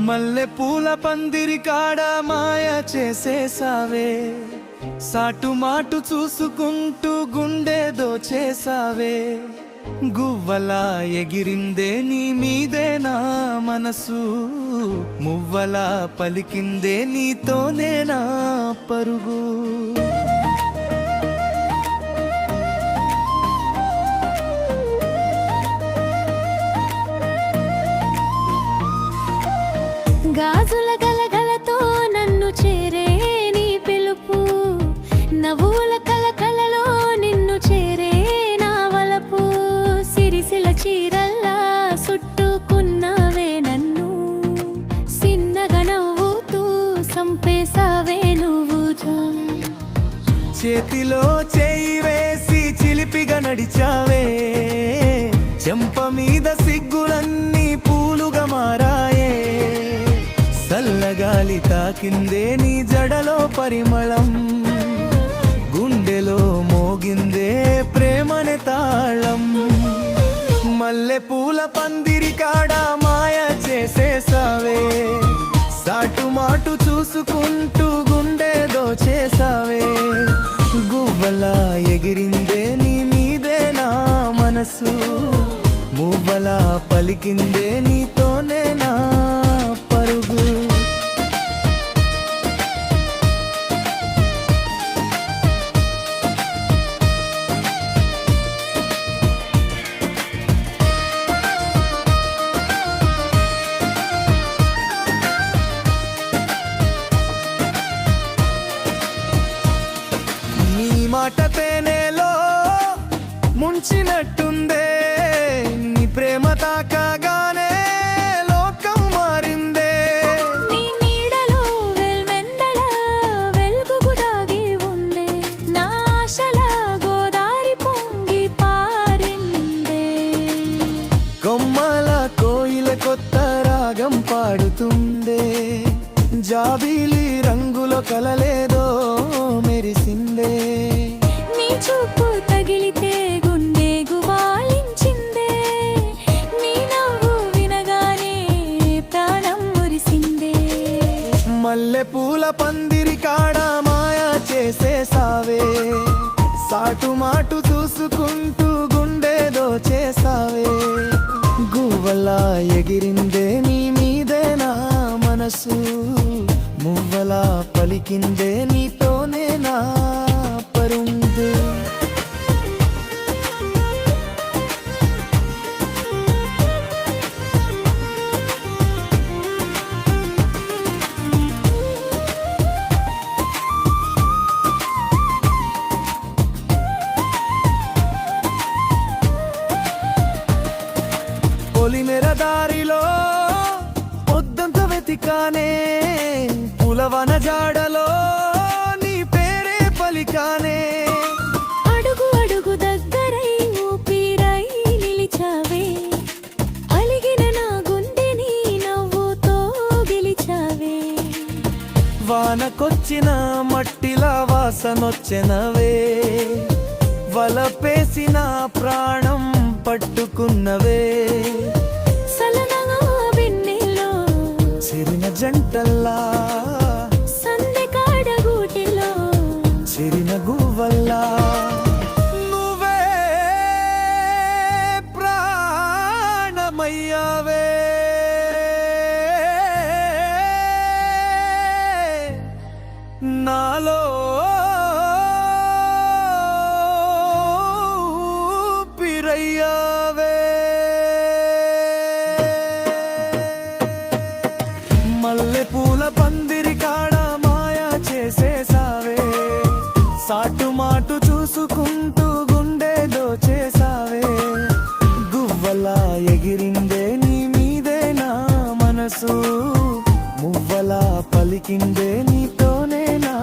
మల్లె పూల పందిరి కాడ మాయ చేసేసావే, సాటు మాటు చూసుకుంటూ గుండె దోచేసావే. గువ్వలా ఎగిరిందే నీ మీదే నా మనసు, మువ్వలా పలికిందే నీతోనే నా పరుగు. గాజుల గలగలతో నన్ను చేరే నీ పిలుపు, నవ్వుల కలకలలో నిన్ను చేరే నా వలపు. సిరిసిల చీరల్లా చుట్టుకున్నావే నన్ను, సిన్నగా నవ్వుతూ సంపేసావే నువ్వు. చేతిలో చేయి వేసి చిలిపిగా నడిచావే, చెంప మీద సిగ్గులన్నీ పూలుగా మారాయే. చల్లగాలి తాకిందే నీ జడలో పరిమళం, గుండెలో మోగిందే ప్రేమనే తాళం. మల్లె పూల పందిరి కాడ మాయ చేసేసావే, సాటు మాటు చూసుకుంటూ గుండె దోచేసావే. గువ్వలా ఎగిరిందే నీ మీదే నా మనసు, మువ్వలా పలికిందే నీతోనే నా పరుగు. నీ మాట తేనెలో ముంచినట్టుందే, నీ ప్రేమ తాకగానే లోకం మారిందే. నీ నీడలో వెల్వెందల వెలుగు దాగి ఉందే, నా ఆశల గోదారి పొంగి పారిందే. కొమ్మల కోయిల కొత్త రాగం పాడుతుందే, జాబిలి రంగులో కలలేదో మెరిసిందే. నీ చూపు తగిలితే గుండె గువాలించిందే, నీ నవ్వు వినగానే ప్రాణం మురిసిందే. మల్లె పూల పందిరి కాడ మాయ చేసేసావే, సాటు మాటు చూసుకుంటూ గుండె దోచేసావే. గువ్వలా ఎగిరిందే నీ మీదే నా మనసు, మువ్వలా పలికిందే నీతోనే నా పరుందు. పొలిమెర దారిలో పొద్దంత వెతికానే, పులవన జాడలో నీ పేరే పలికానే. అడుగు అడుగు దగ్గరై ఊపిరై నిలిచావే, అలిగిన నా గుండెని నవ్వుతో గెలిచావే. వానకొచ్చిన మట్టిలా వాసనొచ్చెనవే, వలపేసిన ప్రాణం పట్టుకున్నవే. సలనగా వెన్నెల్లో చెరిన జంటల్లా, సందె కాడగూటిలో చెరిన గువ్వల్లా, నువ్వే ప్రాణమయ్యావే. నాలో పిరయ్యావే. మల్లె పూల పందిరి కాడ మాయ చేసేసావే, సాటు మాటు చూసుకుంటూ గుండె దోచేసావే. గువ్వలా ఎగిరిందే నీ మీదే నా మనసు, మువ్వలా పలికిందే నీతోనే నా